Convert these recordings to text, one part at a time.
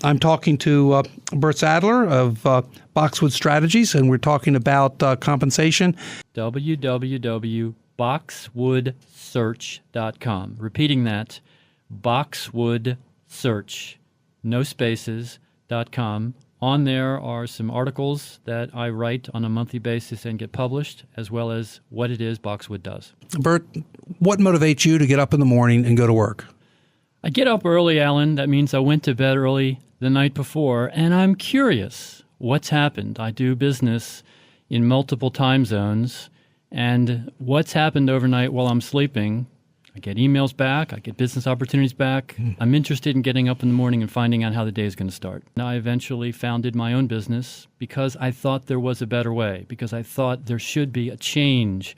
I'm talking to Bert Sadtler of Boxwood Strategies, and we're talking about compensation. www.boxwoodsearch.com. Repeating that, boxwoodsearch, no spaces.com. On there are some articles that I write on a monthly basis and get published, as well as what it is Boxwood does. Bert, what motivates you to get up in the morning and go to work? I get up early, Alan. That means I went to bed early the night before, and I'm curious what's happened. I do business in multiple time zones, and what's happened overnight while I'm sleeping, I get emails back, I get business opportunities back. I'm interested in getting up in the morning and finding out how the day is going to start. Now, I eventually founded my own business because I thought there was a better way, because I thought there should be a change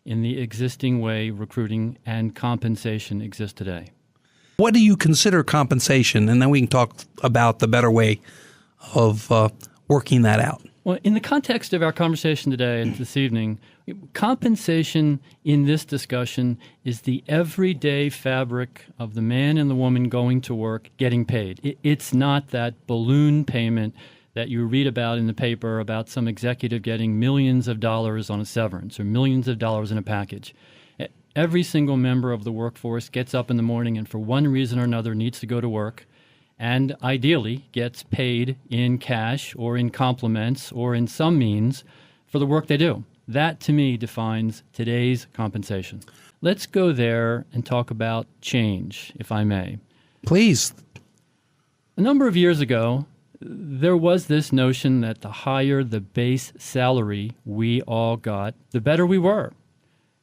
in the existing way recruiting and compensation exist today. What do you consider compensation? And then we can talk about the better way of working that out. Well, in the context of our conversation today and this evening, compensation in this discussion is the everyday fabric of the man and the woman going to work getting paid. It's not that balloon payment that you read about in the paper about some executive getting millions of dollars on a severance or millions of dollars in a package. Every single member of the workforce gets up in the morning and for one reason or another needs to go to work, and ideally gets paid in cash or in compliments or in some means for the work they do. That, to me, defines today's compensation. Let's go there and talk about change, if I may. Please. A number of years ago, there was this notion that the higher the base salary we all got, the better we were.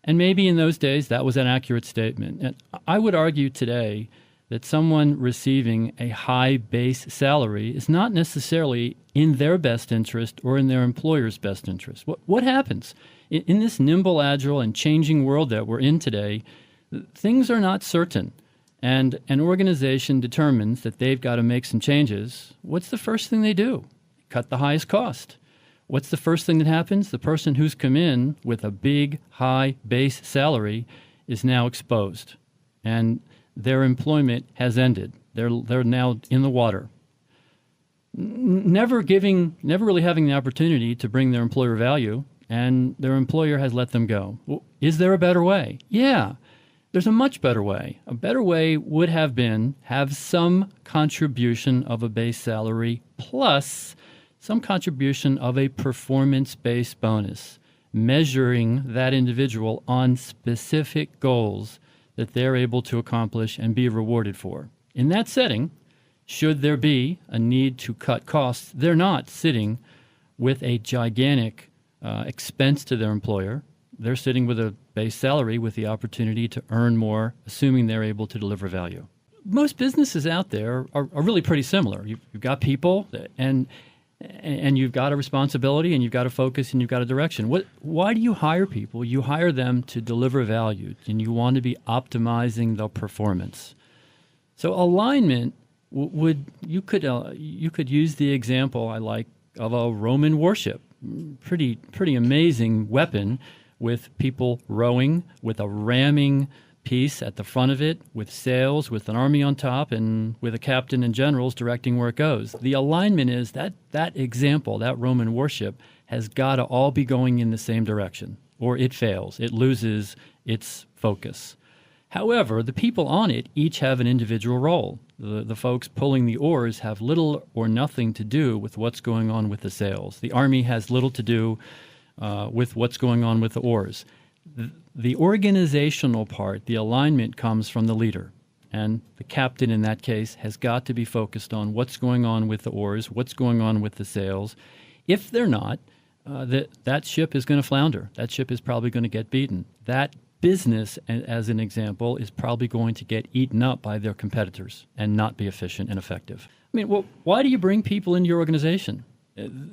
And maybe in those days that was an accurate statement. And I would argue today that someone receiving a high base salary is not necessarily in their best interest or in their employer's best interest. What happens? In this nimble, agile, and changing world that we're in today, things are not certain. And an organization determines that they've got to make some changes. What's the first thing they do? Cut the highest cost. What's the first thing that happens? The person who's come in with a big, high base salary is now exposed. And their employment has ended. They're now in the water. Never really having the opportunity to bring their employer value, and their employer has let them go. Well, is there a better way? Yeah, there's a much better way. A better way would have been have some contribution of a base salary plus some contribution of a performance-based bonus, measuring that individual on specific goals that they're able to accomplish and be rewarded for. In that setting, should there be a need to cut costs, they're not sitting with a gigantic expense to their employer. They're sitting with a base salary with the opportunity to earn more, assuming they're able to deliver value. Most businesses out there are really pretty similar. You've got people and you've got a responsibility, and you've got a focus, and you've got a direction. Why do you hire people? You hire them to deliver value, and you want to be optimizing the performance. So alignment you could use the example I like of a Roman warship, pretty amazing weapon with people rowing, with a ramming piece at the front of it, with sails, with an army on top, and with a captain and generals directing where it goes. The alignment is that example, that Roman warship, has got to all be going in the same direction, or it fails. It loses its focus. However, the people on it each have an individual role. The folks pulling the oars have little or nothing to do with what's going on with the sails. The army has little to do with what's going on with the oars. The organizational part, the alignment, comes from the leader. And the captain in that case has got to be focused on what's going on with the oars, what's going on with the sails. If they're not, that ship is going to flounder. That ship is probably going to get beaten. That business, as an example, is probably going to get eaten up by their competitors and not be efficient and effective. I mean, why do you bring people into your organization?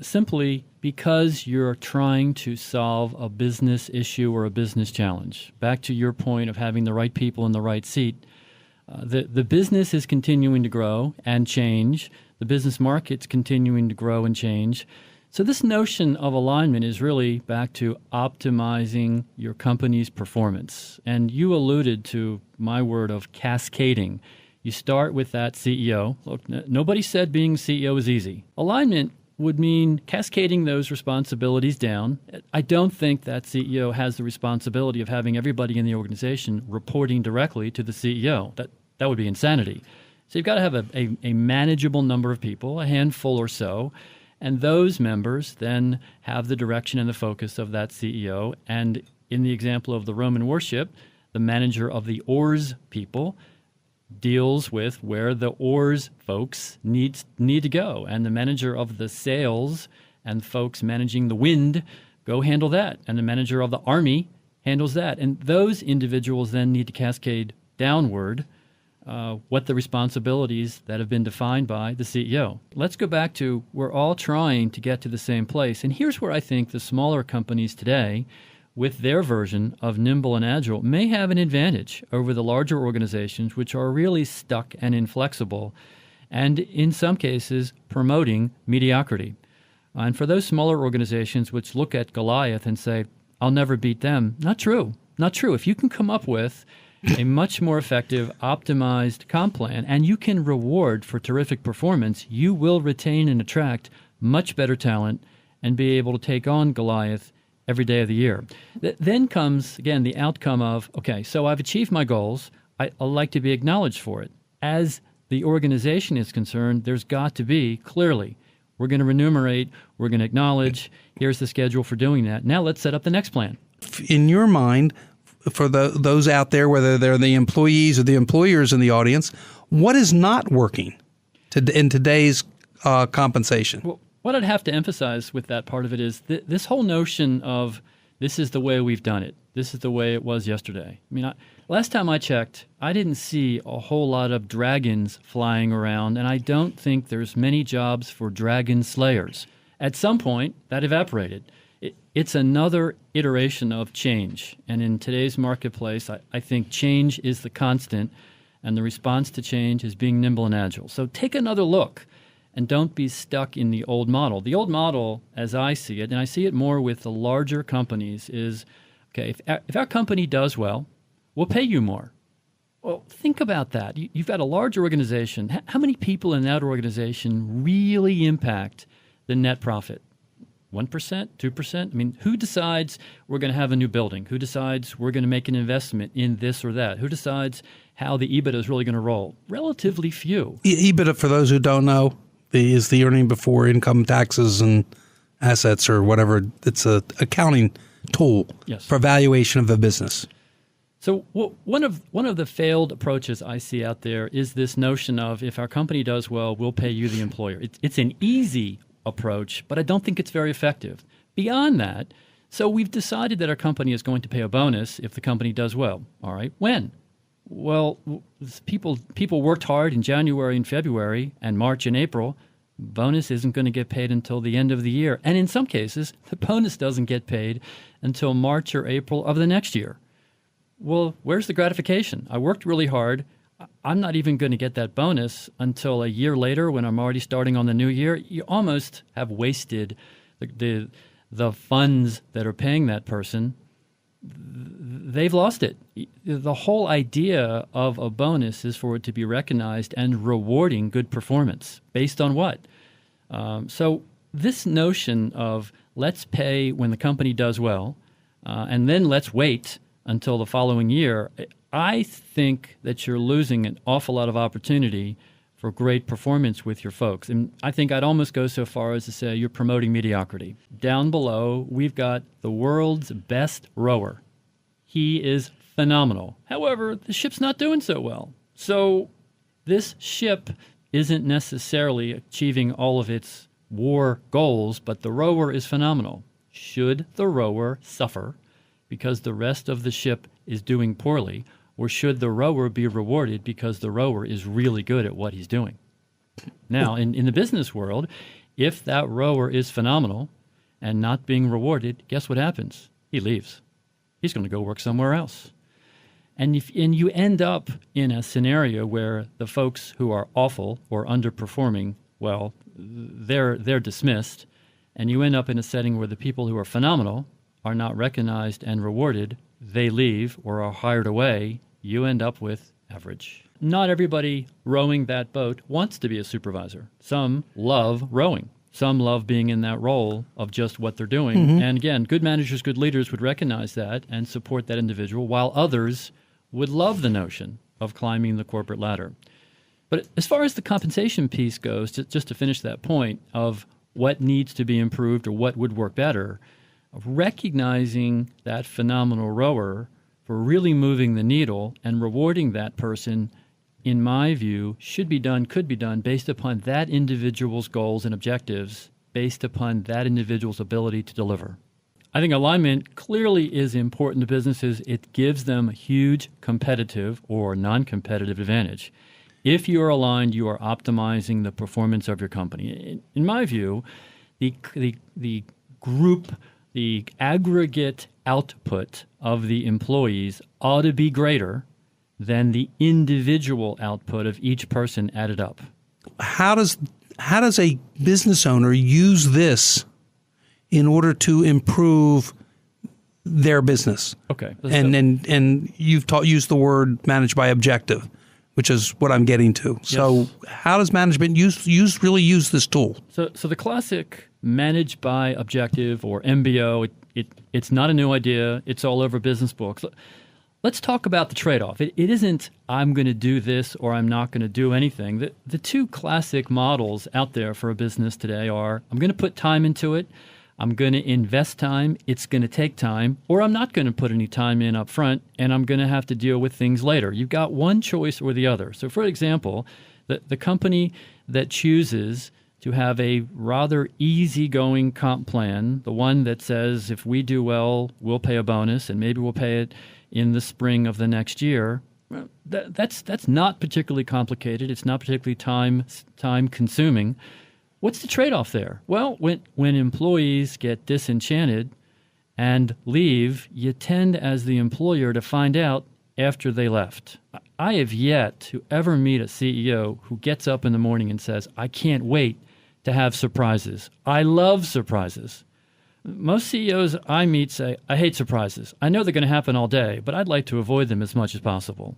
Simply because you're trying to solve a business issue or a business challenge. Back to your point of having the right people in the right seat, the business is continuing to grow and change. The business market's continuing to grow and change. So this notion of alignment is really back to optimizing your company's performance. And you alluded to my word of cascading. You start with that CEO. Look, nobody said being CEO is easy. Alignment would mean cascading those responsibilities down. I don't think that CEO has the responsibility of having everybody in the organization reporting directly to the CEO. That would be insanity. So you've got to have a manageable number of people, a handful or so, and those members then have the direction and the focus of that CEO. And in the example of the Roman worship, the manager of the oars people deals with where the oars folks need to go. And the manager of the sails and folks managing the wind go handle that. And the manager of the army handles that. And those individuals then need to cascade downward what the responsibilities that have been defined by the CEO. Let's go back to we're all trying to get to the same place. And here's where I think the smaller companies today, with their version of nimble and agile, may have an advantage over the larger organizations, which are really stuck and inflexible, and in some cases promoting mediocrity. And for those smaller organizations which look at Goliath and say, I'll never beat them, not true. Not true. If you can come up with a much more effective, optimized comp plan, and you can reward for terrific performance, you will retain and attract much better talent and be able to take on Goliath every day of the year. Then comes, again, the outcome of, okay, so I've achieved my goals. I'd like to be acknowledged for it. As the organization is concerned, there's got to be, clearly, we're going to remunerate, we're going to acknowledge, here's the schedule for doing that. Now let's set up the next plan. In your mind, for those out there, whether they're the employees or the employers in the audience, what is not working in today's compensation? Well, what I'd have to emphasize with that part of it is this whole notion of this is the way we've done it. This is the way it was yesterday. I mean, last time I checked, I didn't see a whole lot of dragons flying around, and I don't think there's many jobs for dragon slayers. At some point, that evaporated. It's another iteration of change. And in today's marketplace, I think change is the constant, and the response to change is being nimble and agile. So take another look. And don't be stuck in the old model. The old model, as I see it, and I see it more with the larger companies, is, okay, if our company does well, we'll pay you more. Well, think about that. You've got a large organization. How many people in that organization really impact the net profit? 1%, 2%? I mean, who decides we're going to have a new building? Who decides we're going to make an investment in this or that? Who decides how the EBITDA is really going to roll? Relatively few. EBITDA, for those who don't know, is the earning before income taxes and assets or whatever. It's a accounting tool for valuation of a business. So one of the failed approaches I see out there is this notion of if our company does well, we'll pay you, the employer. It's an easy approach, but I don't think it's very effective. Beyond that, so we've decided that our company is going to pay a bonus if the company does well. All right, when? Well, people worked hard in January and February and March and April. Bonus isn't going to get paid until the end of the year. And in some cases, the bonus doesn't get paid until March or April of the next year. Well, where's the gratification? I worked really hard. I'm not even going to get that bonus until a year later when I'm already starting on the new year. You almost have wasted the funds that are paying that person. They've lost it. The whole idea of a bonus is for it to be recognized and rewarding good performance. Based on what? So this notion of let's pay when the company does well, and then let's wait until the following year, I think that you're losing an awful lot of opportunity for great performance with your folks. And I think I'd almost go so far as to say you're promoting mediocrity. Down below, we've got the world's best rower. He is phenomenal. However, the ship's not doing so well. So this ship isn't necessarily achieving all of its war goals, but the rower is phenomenal. Should the rower suffer because the rest of the ship is doing poorly, or should the rower be rewarded because the rower is really good at what he's doing? Now, in the business world, if that rower is phenomenal and not being rewarded, guess what happens? He leaves. He's going to go work somewhere else. And you end up in a scenario where the folks who are awful or underperforming, well, they're dismissed, and you end up in a setting where the people who are phenomenal are not recognized and rewarded. They leave or are hired away. You end up with average. not everybody rowing that boat wants to be a supervisor. Some love rowing. Some love being in that role of just what they're doing. And again, good managers, good leaders would recognize that and support that individual, while others would love the notion of climbing the corporate ladder. But as far as the compensation piece goes, just to finish that point of what needs to be improved or what would work better, recognizing that phenomenal rower for really moving the needle and rewarding that person, in my view, could be done based upon that individual's goals and objectives, based upon that individual's ability to deliver. I think alignment clearly is important to businesses. It gives them a huge competitive or non-competitive advantage. If you are aligned, you are optimizing the performance of your company. In my view, the group, the aggregate output of the employees ought to be greater than the individual output of each person added up. How does a business owner use this in order to improve their business? Okay. And you've used the word managed by objective, which is what I'm getting to. So how does management really use this tool? So the classic managed by objective or MBO, it's not a new idea. It's all over business books. Let's talk about the trade-off. It isn't I'm going to do this or I'm not going to do anything. The two classic models out there for a business today are I'm going to put time into it, I'm going to invest time, it's going to take time, or I'm not going to put any time in up front and I'm going to have to deal with things later. You've got one choice or the other. So for example, the company that chooses to have a rather easygoing comp plan, the one that says if we do well, we'll pay a bonus and maybe we'll pay it in the spring of the next year, that's not particularly complicated. It's not particularly time consuming. What's the trade-off there? Well, when employees get disenchanted and leave, you tend as the employer to find out after they left. I have yet to ever meet a CEO who gets up in the morning and says, I can't wait to have surprises. I love surprises. Most CEOs I meet say, I hate surprises. I know they're going to happen all day, but I'd like to avoid them as much as possible.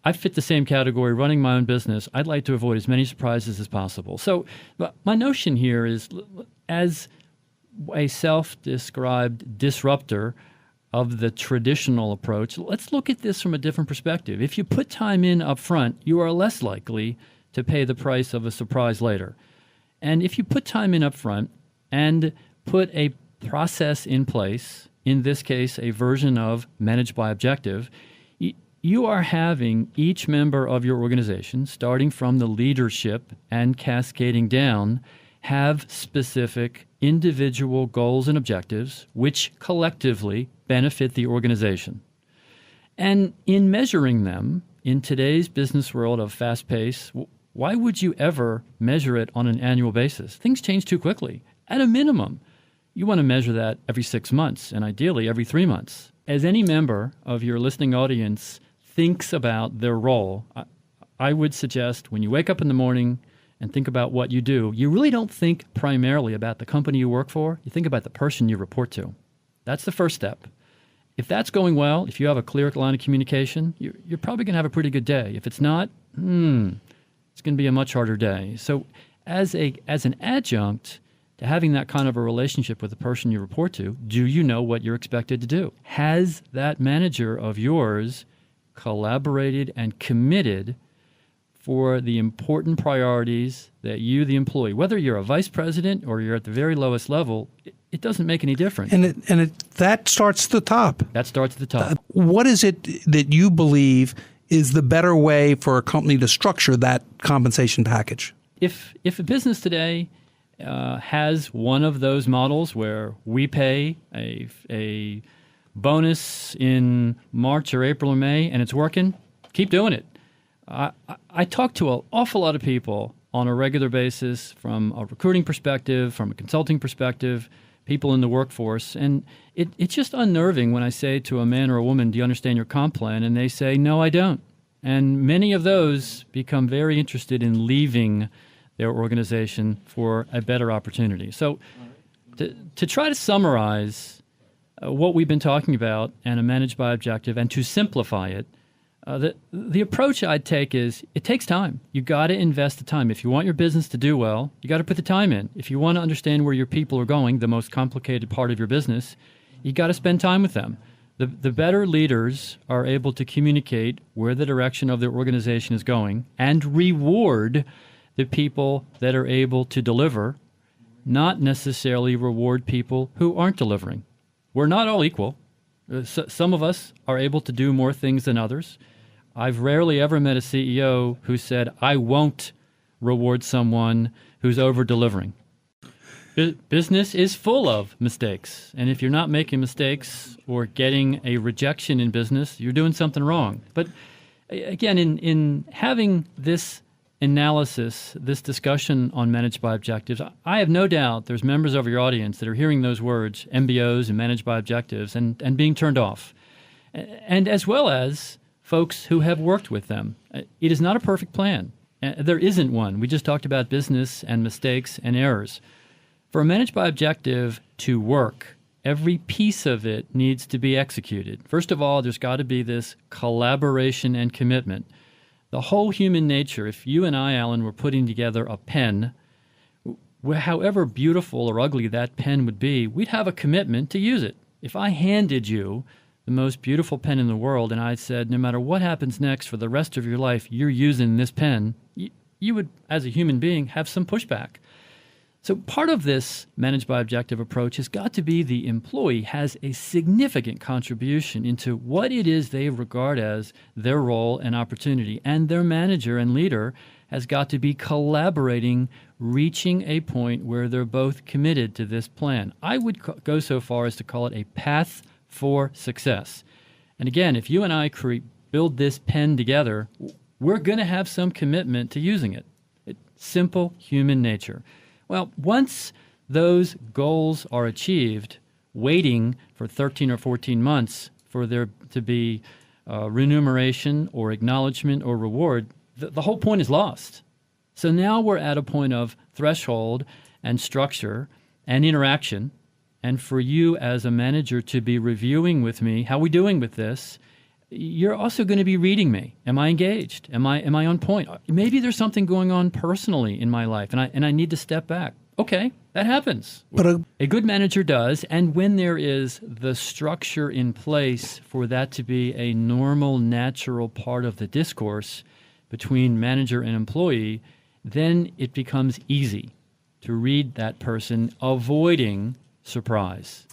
I fit the same category, running my own business. I'd like to avoid as many surprises as possible. So my notion here is, as a self-described disruptor of the traditional approach, let's look at this from a different perspective. If you put time in up front, you are less likely to pay the price of a surprise later. And if you put time in up front and put a process in place, in this case, a version of managed by objective, you are having each member of your organization, starting from the leadership and cascading down, have specific individual goals and objectives which collectively benefit the organization. And in measuring them, in today's business world of fast pace, why would you ever measure it on an annual basis? Things change too quickly. At a minimum, you want to measure that every 6 months and ideally every 3 months. As any member of your listening audience thinks about their role, I would suggest when you wake up in the morning and think about what you do, you really don't think primarily about the company you work for. You think about the person you report to. That's the first step. If that's going well, if you have a clear line of communication, you're probably going to have a pretty good day. If it's not, it's going to be a much harder day. So as an adjunct to having that kind of a relationship with the person you report to, do you know what you're expected to do? Has that manager of yours collaborated and committed for the important priorities that you, the employee, whether you're a vice president or you're at the very lowest level, it doesn't make any difference. And that starts at the top. That starts at the top. What is it that you believe is the better way for a company to structure that compensation package? If a business today has one of those models where we pay a bonus in March or April or May and it's working, keep doing it. I talk to an awful lot of people on a regular basis from a recruiting perspective, from a consulting perspective, people in the workforce, and it's just unnerving when I say to a man or a woman, do you understand your comp plan? And they say, no, I don't. And many of those become very interested in leaving their organization for a better opportunity. So to try to summarize what we've been talking about and a managed by objective and to simplify it, The approach I'd take is it takes time. You got to invest the time. If you want your business to do well, you got to put the time in. If you want to understand where your people are going, the most complicated part of your business, you got to spend time with them. The better leaders are able to communicate where the direction of their organization is going and reward the people that are able to deliver, not necessarily reward people who aren't delivering. We're not all equal. Some of us are able to do more things than others. I've rarely ever met a CEO who said, I won't reward someone who's over-delivering. Business is full of mistakes. And if you're not making mistakes or getting a rejection in business, you're doing something wrong. But again, in having this analysis, this discussion on managed by objectives, I have no doubt there's members of your audience that are hearing those words, MBOs and managed by objectives, and being turned off. And as well as folks who have worked with them. It is not a perfect plan. There isn't one. We just talked about business and mistakes and errors. For a managed by objective to work, every piece of it needs to be executed. First of all, there's got to be this collaboration and commitment. The whole human nature, if you and I, Alan, were putting together a pen, however beautiful or ugly that pen would be, we'd have a commitment to use it. If I handed you the most beautiful pen in the world and I said, no matter what happens next for the rest of your life, you're using this pen, you would, as a human being, have some pushback. So part of this managed by objective approach has got to be the employee has a significant contribution into what it is they regard as their role and opportunity. And their manager and leader has got to be collaborating, reaching a point where they're both committed to this plan. I would go so far as to call it a path for success. And again, if you and I build this pen together, we're going to have some commitment to using it. It's simple human nature. Well, once those goals are achieved, waiting for 13 or 14 months for there to be remuneration or acknowledgement or reward, the whole point is lost. So now we're at a point of threshold and structure and interaction. And for you as a manager to be reviewing with me, how are we doing with this? You're also going to be reading me. Am I engaged? Am I on point? Maybe there's something going on personally in my life, and I need to step back. Okay, that happens. But a good manager does, and when there is the structure in place for that to be a normal, natural part of the discourse between manager and employee, then it becomes easy to read that person, avoiding surprise.